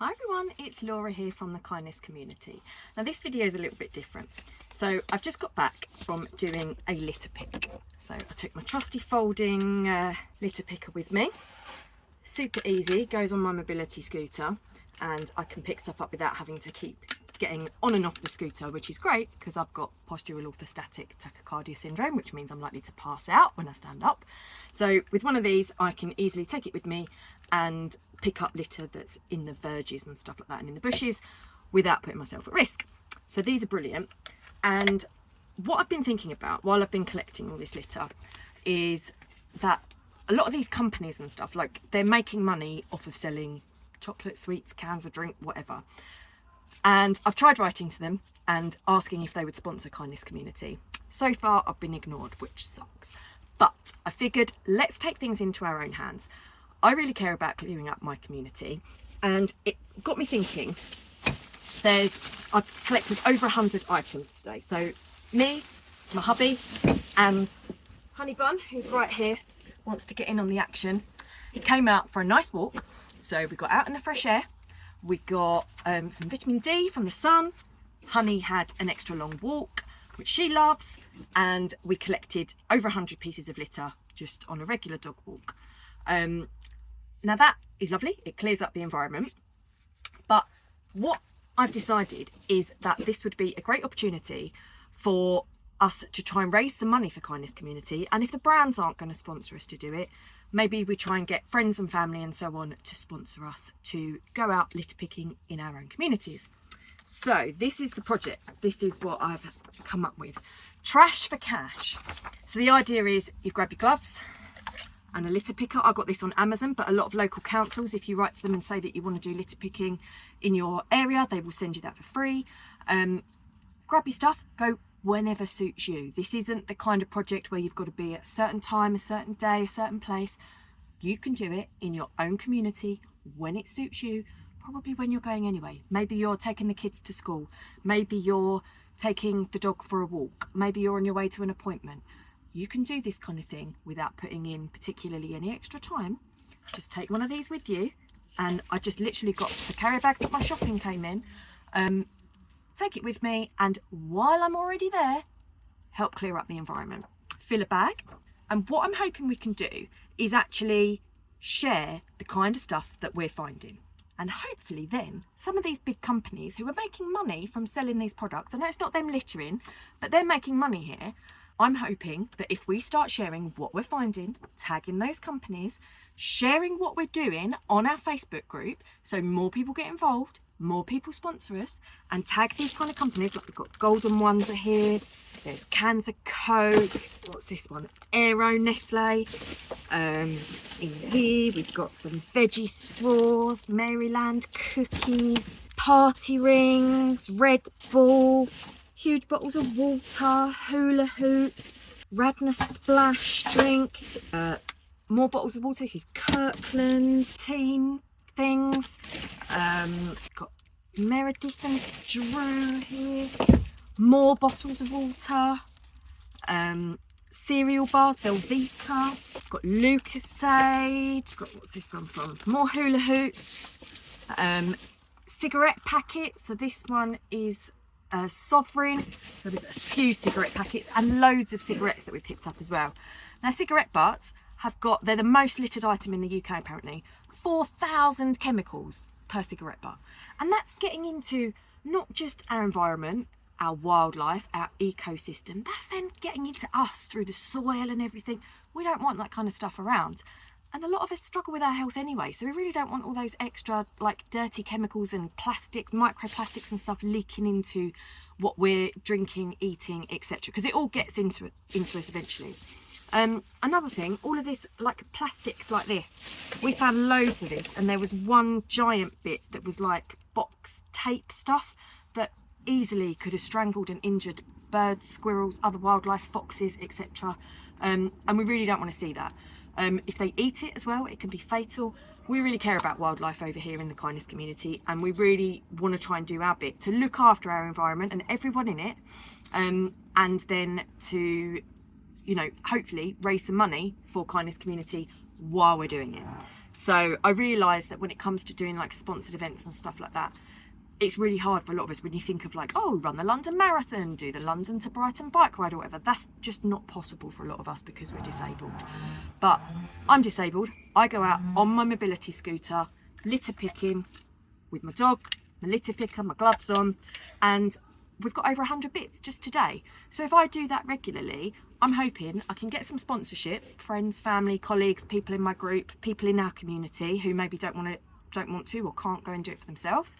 Hi everyone, it's Laura here from the Kindness Community. Now this video is a little bit different. So I've just got back from doing a litter pick. So I took my trusty folding litter picker with me. Super easy, goes on my mobility scooter and I can pick stuff up without having to keep getting on and off the scooter, which is great because I've got postural orthostatic tachycardia syndrome, which means I'm likely to pass out when I stand up. So with one of these I can easily take it with me and pick up litter that's in the verges and stuff like that and in the bushes without putting myself at risk. So these are brilliant. And what I've been thinking about while I've been collecting all this litter is that a lot of these companies and stuff, like, they're making money off of selling chocolate, sweets, cans of drink, whatever. And I've tried writing to them and asking if they would sponsor Kindness Community. So far I've been ignored, which sucks. But I figured, let's take things into our own hands. I really care about clearing up my community, and it got me thinking. I've collected over 100 items today. So me, my hubby, and Honey Bun, who's right here, wants to get in on the action. He came out for a nice walk. So we got out in the fresh air. We got some vitamin D from the sun. Honey had an extra long walk, which she loves, and we collected over 100 pieces of litter just on a regular dog walk. Now that is lovely, it clears up the environment, but what I've decided is that this would be a great opportunity for us to try and raise some money for Kindness Community, and if the brands aren't going to sponsor us to do it, maybe we try and get friends and family and so on to sponsor us to go out litter picking in our own communities. So this is the project, this is what I've come up with. Trash for cash. So the idea is you grab your gloves and a litter picker. I got this on Amazon, but a lot of local councils, if you write to them and say that you want to do litter picking in your area, they will send you that for free. Grab your stuff, go whenever suits you. This isn't the kind of project where you've got to be at a certain time, a certain day, a certain place. You can do it in your own community when it suits you, probably when you're going anyway. Maybe you're taking the kids to school, maybe you're taking the dog for a walk, maybe you're on your way to an appointment. You can do this kind of thing without putting in particularly any extra time. Just take one of these with you, and I just literally got the carrier bags that my shopping came in. Take it with me, and while I'm already there, help clear up the environment. Fill a bag, and what I'm hoping we can do is actually share the kind of stuff that we're finding. And hopefully then some of these big companies who are making money from selling these products, I know it's not them littering, but they're making money here. I'm hoping that if we start sharing what we're finding, tagging those companies, sharing what we're doing on our Facebook group, so more people get involved, more people sponsor us, and tag these kind of companies. Like, we've got golden ones are here, there's cans of Coke, what's this one, Aero, Nestlé. In here we've got some veggie straws, Maryland cookies, party rings, Red Bull, huge bottles of water, hula hoops, Radnor splash drink, more bottles of water. This is Kirkland, teen things. Got Meredith and Drew here, more bottles of water, cereal bars, Velveeta, got Lucozade, got, what's this one from, more hula hoops, cigarette packets. So this one is Sovereign. So there's a few cigarette packets and loads of cigarettes that we picked up as well. Now cigarette butts they're the most littered item in the UK apparently. 4,000 chemicals per cigarette butt, and that's getting into not just our environment, our wildlife, our ecosystem, that's then getting into us through the soil and everything. We don't want that kind of stuff around, and a lot of us struggle with our health anyway, so we really don't want all those extra, like, dirty chemicals and plastics, microplastics and stuff leaking into what we're drinking, eating, etc., because it all gets into us eventually. Another thing, all of this, like plastics like this, we found loads of this, and there was one giant bit that was like box tape stuff that easily could have strangled and injured birds, squirrels, other wildlife, foxes, etc. And we really don't want to see that. If they eat it as well, it can be fatal. We really care about wildlife over here in the Kindness Community, and we really want to try and do our bit to look after our environment and everyone in it, and then to, you know, hopefully raise some money for Kindness Community while we're doing it. So I realised that when it comes to doing like sponsored events and stuff like that, it's really hard for a lot of us when you think of like, oh, run the London Marathon, do the London to Brighton bike ride or whatever. That's just not possible for a lot of us because we're disabled. But I'm disabled. I go out on my mobility scooter, litter picking with my dog, my litter picker, my gloves on, and we've got over 100 bits just today. So if I do that regularly, I'm hoping I can get some sponsorship, friends, family, colleagues, people in my group, people in our community who maybe don't want to or can't go and do it for themselves,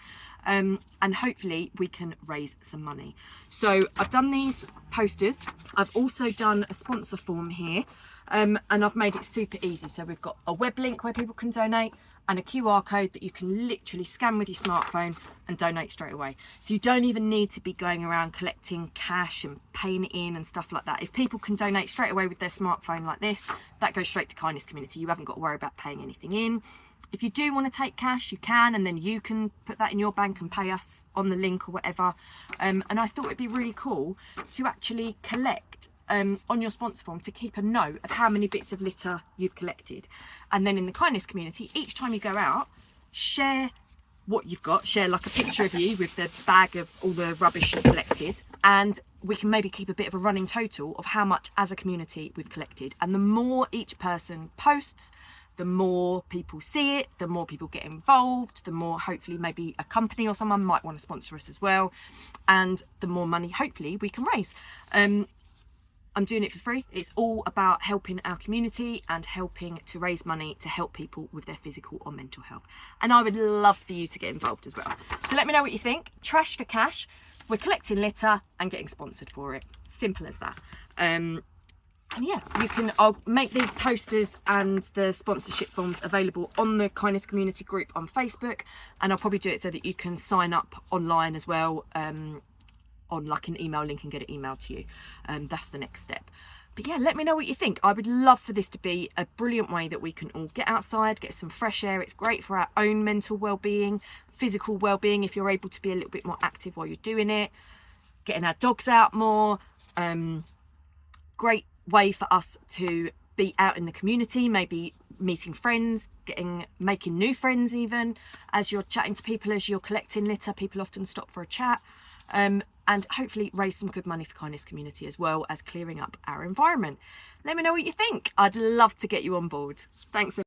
and hopefully we can raise some money. So I've done these posters. I've also done a sponsor form here, and I've made it super easy. So we've got a web link where people can donate and a QR code that you can literally scan with your smartphone and donate straight away. So you don't even need to be going around collecting cash and paying it in and stuff like that. If people can donate straight away with their smartphone like this, that goes straight to Kindness Community. You haven't got to worry about paying anything in. If you do want to take cash, you can, and then you can put that in your bank and pay us on the link or whatever. And I thought it'd be really cool to actually collect on your sponsor form, to keep a note of how many bits of litter you've collected. And then in the Kindness Community, each time you go out, share what you've got, share like a picture of you with the bag of all the rubbish you've collected, and we can maybe keep a bit of a running total of how much as a community we've collected. And the more each person posts, the more people see it, the more people get involved, the more hopefully maybe a company or someone might want to sponsor us as well, and the more money hopefully we can raise. I'm doing it for free. It's all about helping our community and helping to raise money to help people with their physical or mental health. And I would love for you to get involved as well. So let me know what you think. Trash for cash. We're collecting litter and getting sponsored for it. Simple as that. And yeah, I'll make these posters and the sponsorship forms available on the Kindness Community group on Facebook, and I'll probably do it so that you can sign up online as well, on like an email link and get it emailed to you. That's the next step. But yeah, let me know what you think. I would love for this to be a brilliant way that we can all get outside, get some fresh air. It's great for our own mental well-being, physical well-being, if you're able to be a little bit more active while you're doing it, getting our dogs out more. Great way for us to be out in the community, maybe meeting friends, making new friends even as you're chatting to people, as you're collecting litter. People often stop for a chat, and hopefully raise some good money for Kindness Community as well as clearing up our environment. Let me know what you think. I'd love to get you on board. Thanks.